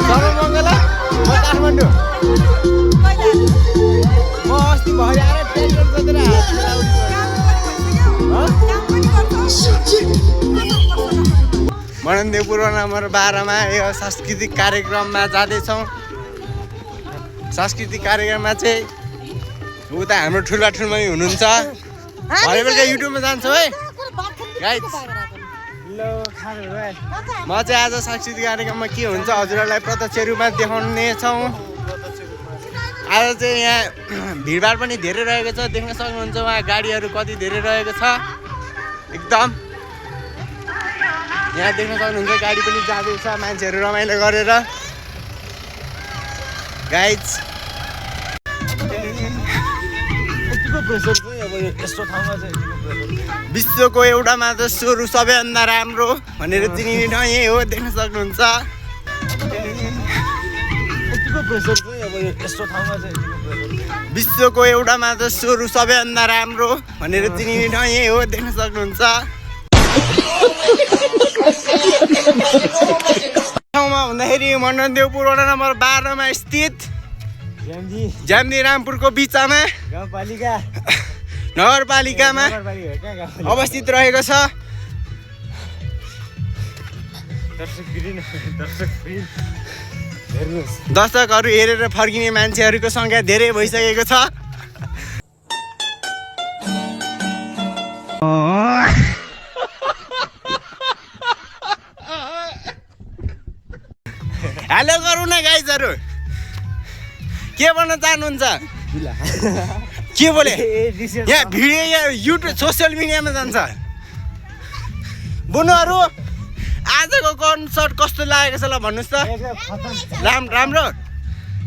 सर्वमङ्गला म काठमाडौँ म अस्ति भरि आएर पेट्रोल जोतेर मननदेवपुर नम्बर 12 मा यो सांस्कृतिक कार्यक्रममा जाँदैछौँ। सांस्कृतिक कार्यक्रममा चाहिँ उता हाम्रो ठुला ठुलमै हुनुहुन्छ। भरे बेलुका युट्युबमा जान्छ है गाइज। म चाहिँ आज सांस्कृतिक कार्यक्रममा के हुन्छ हजुरहरूलाई प्रत्यक्ष रूपमा देखाउनेछौँ। आज चाहिँ यहाँ भिडभाड पनि धेरै रहेको छ, देख्न सक्नुहुन्छ। उहाँ गाडीहरू कति धेरै रहेको छ एकदम। यहाँ देख्न सक्नुहुन्छ गाडी पनि जाँदैछ, मान्छेहरू रमाइलो गरेर गाइज। विश्वको एउटा मात्र स्वरु सबैभन्दा राम्रो भनेर चिनिने ठाउँ यही हो, देख्न सक्नुहुन्छ। विश्वको एउटा मात्र स्वरु सबैभन्दा राम्रो भनेर चिनिने ठाउँ यही हो, देख्न सक्नुहुन्छ। ठाउँमा भन्दाखेरि मननदेवपुर वडा नम्बर 12 मा स्थित ज्याम्दी रामपुरको बिचमा नगरपालिकामा अवस्थित रहेको छ। दर्शकहरू हेरेर फर्किने मान्छेहरूको सङ्ख्या धेरै भइसकेको छ। हेलो गरौँ न गाइजहरू, के भन्न चाहनुहुन्छ? के बोले? यहाँ भिडियो यहाँ युट्युब सोसियल मिडियामा जान्छ। बुनुहरू आजको कन्सर्ट कस्तो लागेको छ ल भन्नुहोस् त। राम्रो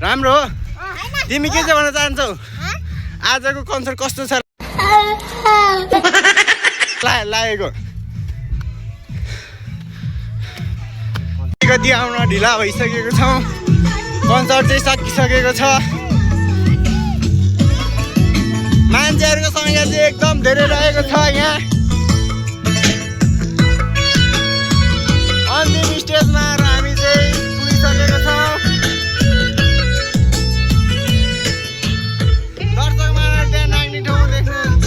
राम्रो हो। तिमी के चाहिँ भन्न चाहन्छौ? आजको कन्सर्ट कस्तो छ लागेको? कति आउन ढिला भइसकेको छ, कन्सर्ट चाहिँ सकिसकेको छ। मान्छेहरूको सङ्ख्या चाहिँ एकदम धेरै रहेको छ। यहाँ अन्तिम स्टेजमा हामी चाहिँ पुगिसकेको छौँ। दर्शक महाराज त्यहाँ नाग्ने ठाउँ देख्नुहुन्छ।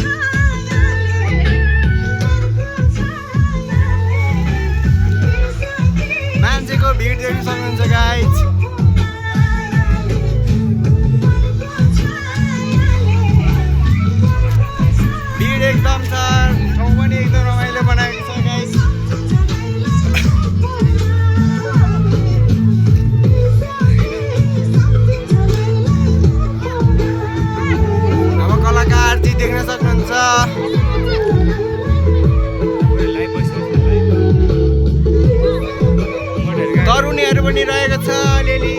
मान्छेको भिड देख्न सक्नुहुन्छ गाइज। भिड एकदम छ, ठाउँ पनि एकदम रमाइलो बनाएको छ गाइज। अब कलाकार चाहिँ देख्न सक्नुहुन्छ। तरुणीहरू पनि रहेको छ अलिअलि।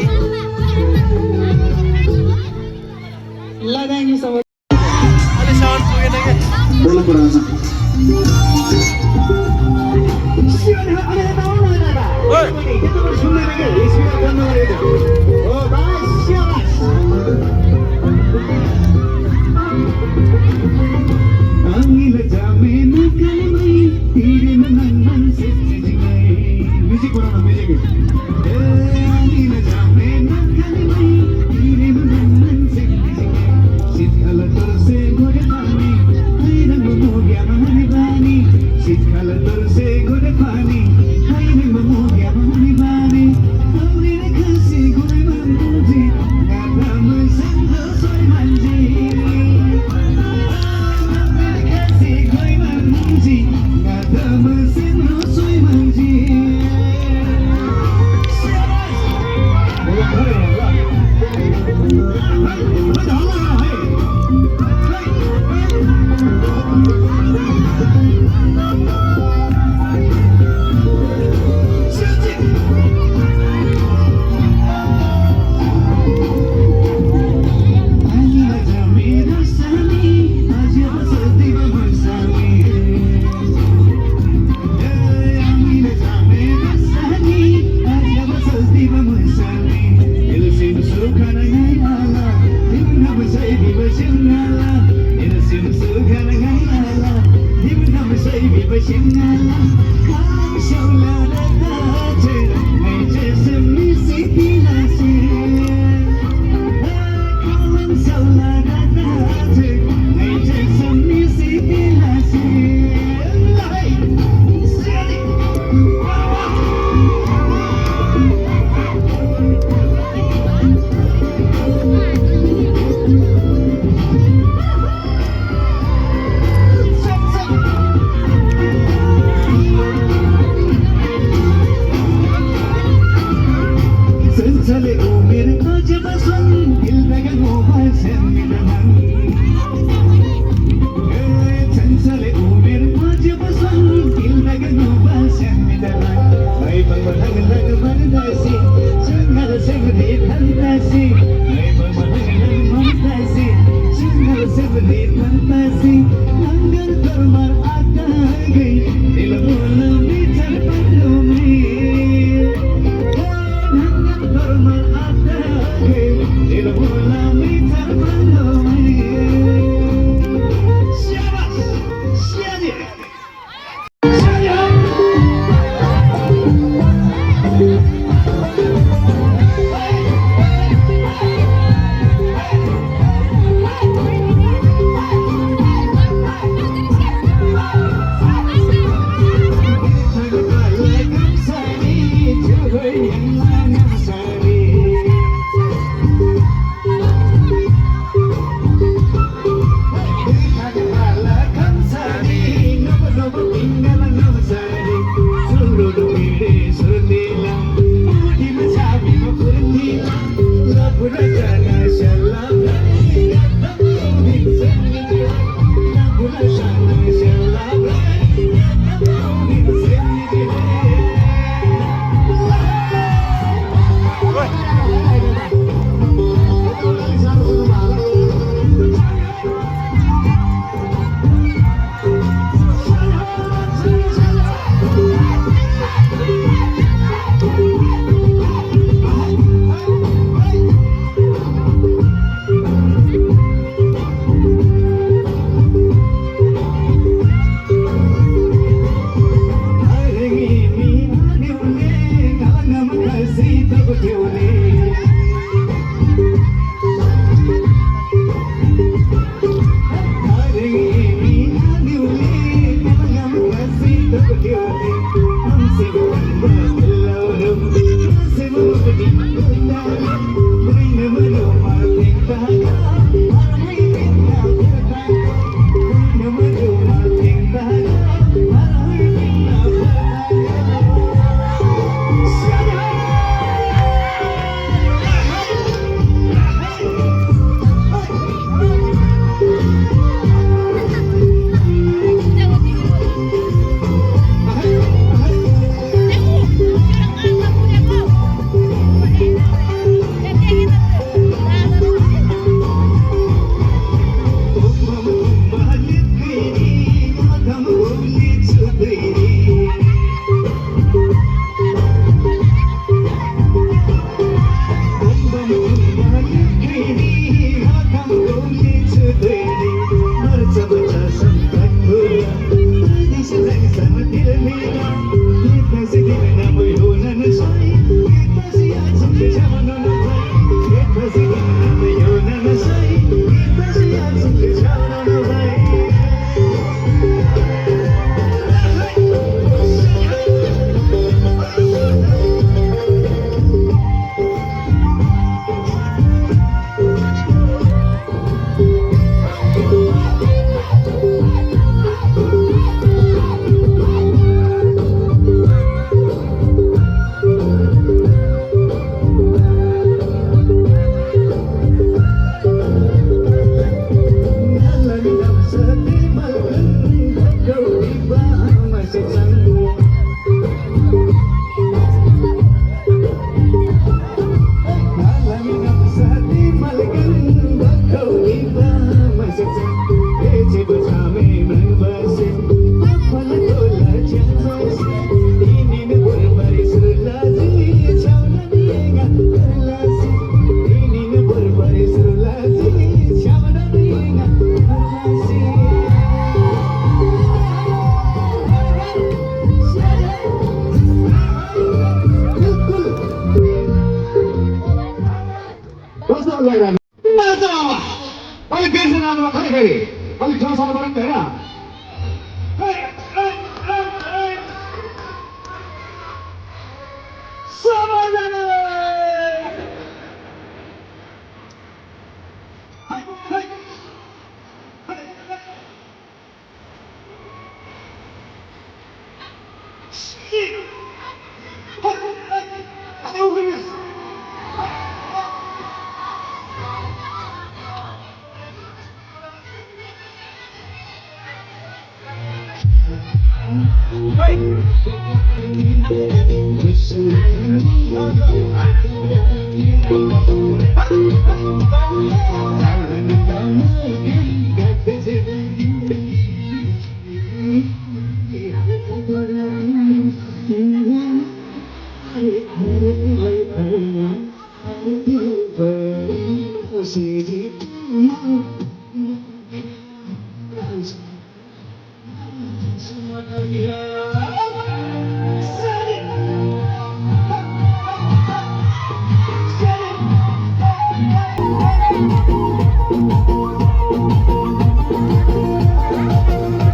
अलि साउन्ड पुगेन क्या।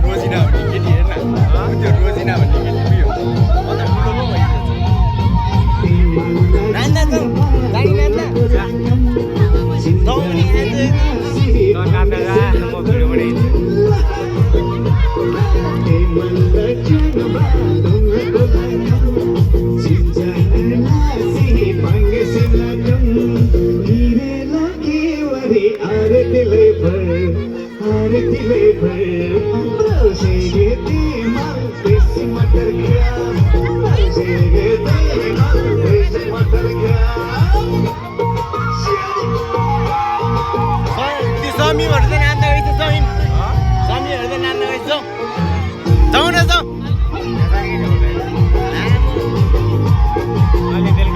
रोजिना भन्ने केटी हेर न त्यो रोजिना भन्ने केटी उयो अन्त ठुलो पो भइसकेछ नान्दा जाउँ गाडी नान्दा जाउँ नि नान्दा जा म भिडियो बनाइदिन्छु समीहरू चाहिँ नान्दा गएछ समीहरू चाहिँ नान्दा गएछ जाउँ न जाउँ अहिले के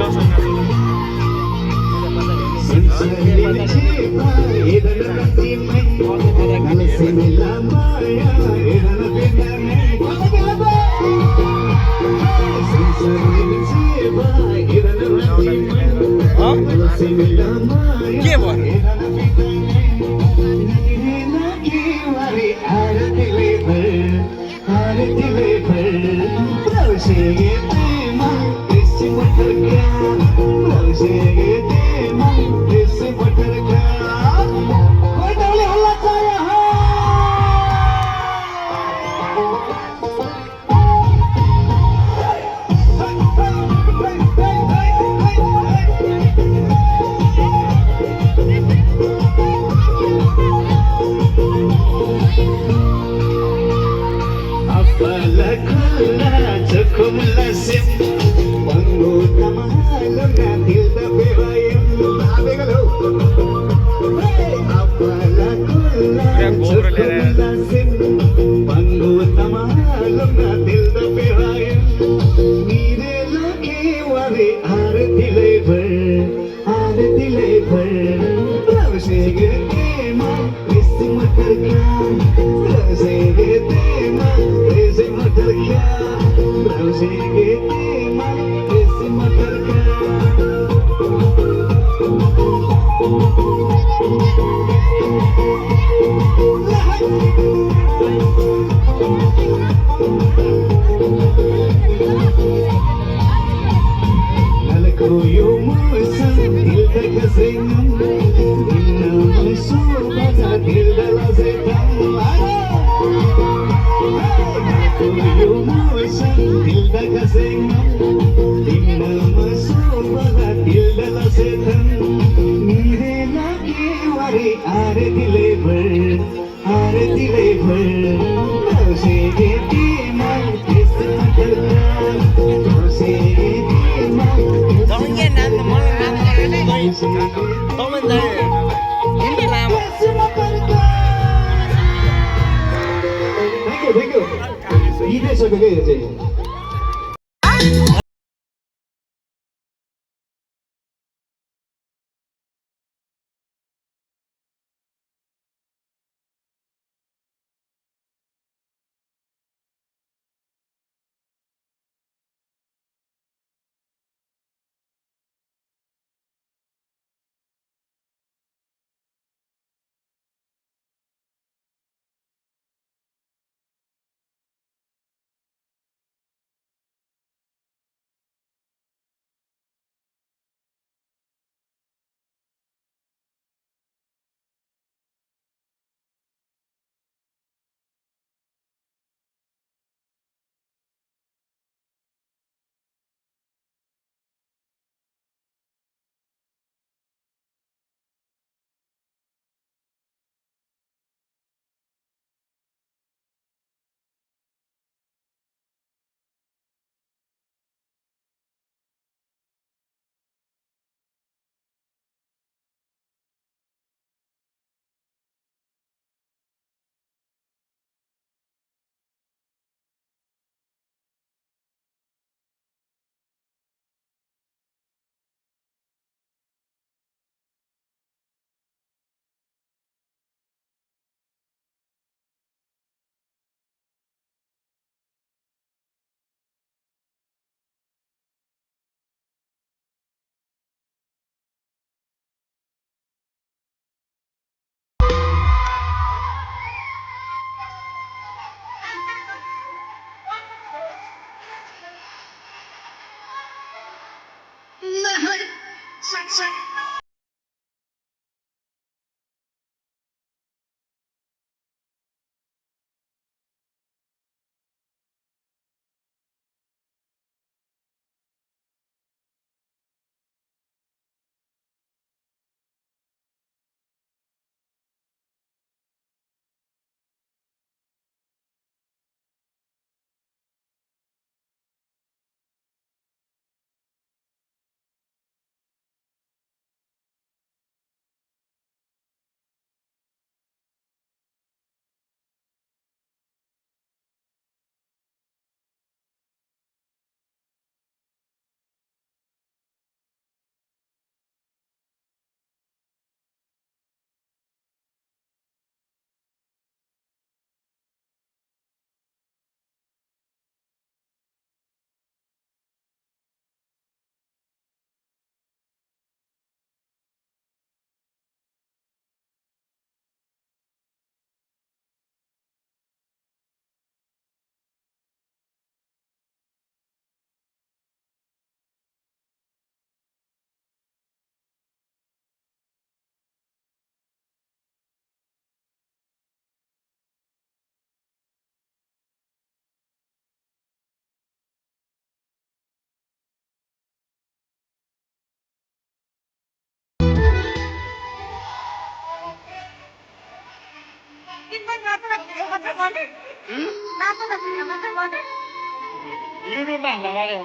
युट्युबमा हाल्न गऱ्यो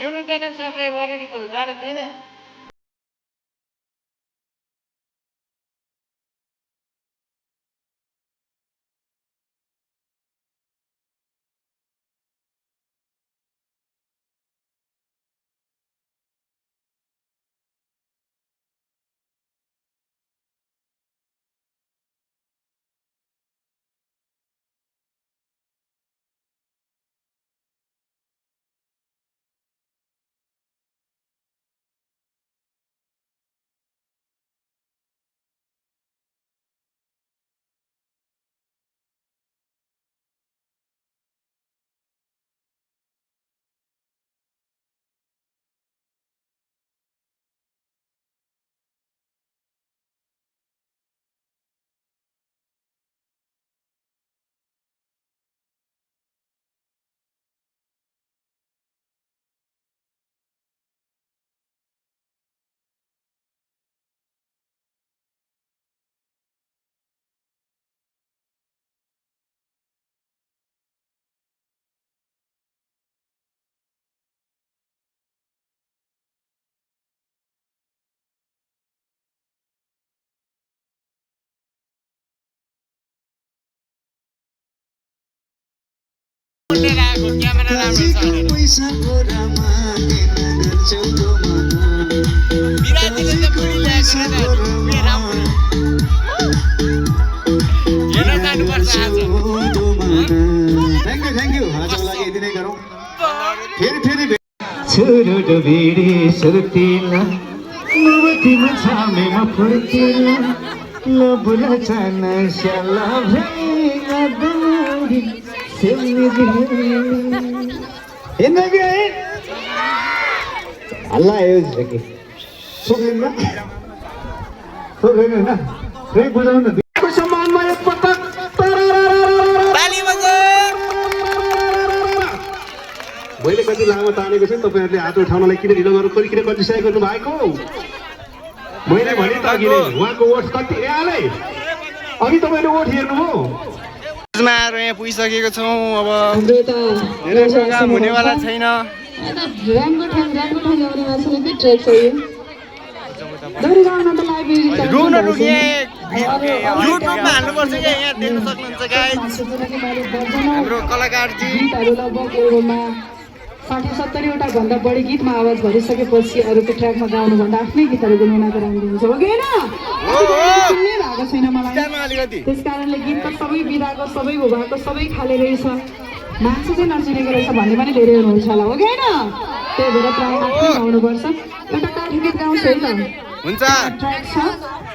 युट्युब च्यानल सब्सक्राइब गरेको गाह्रो छैन क्यामेरा राम्रो छ बिरातीले त बुढी ल्याएको राम्रो हेर्न जानुपर्छ आज थ्याङ्क यू आजको लागि यति नै गरौँ फेरि छोरो भिडी सुर्तिला नवतीमा छामेमा फुर्तिला लबुला चाना शाला भेगा दौडी Allah ya lagi. Sugina. Sugina. Rek bulan na. Kusamaan mo yung patak. ताली बजाऊ मैले कति लामो तानेको छु तपाईहरुले हात उठाउनलाई किन ढिलो गर्नु खोइ किन कन्जुसाइ गर्नु भएको मैले भने त अघि नै उहाँको वोट कति आले अघि तपाईले वोट हेर्नुभयो मा यहाँ पुगिसकेको छौं अब धेरै जग्गा हुनेवाला छैन र्याङ्गो ठाउँ ल्याउने मान्छेले के ट्रेक चाहियो दौडी गाउन त लाइब्रेरी रुन रुके युट्युबमा हाल्नुपर्छ के यहाँ देख्न सक्नुहुन्छ गाइस हाम्रो कलाकारजी गीतहरू लगभग एउटामा 60-70 वटा भन्दा बढी गीतमा आवाज भरिसकेपछि अरूको ट्र्याकमा गाउनुभन्दा आफ्नै गीतहरू गुनगुनाएको राम्रो हुन्छ हो कि होइन सुन्नै भएको छैन मलाई त्यस कारणले गीत त सबै विधाको सबै भूभागको सबै खाले रहेछ मान्छे चाहिँ नचिनेको रहेछ भन्ने पनि धेरै हुनुहुन्छ होला हो कि होइन त्यही भएर प्रायः आफ्नै गाउनुपर्छ एउटा काठी गीत गाउँछु है त हुन्छ ट्र्याक छ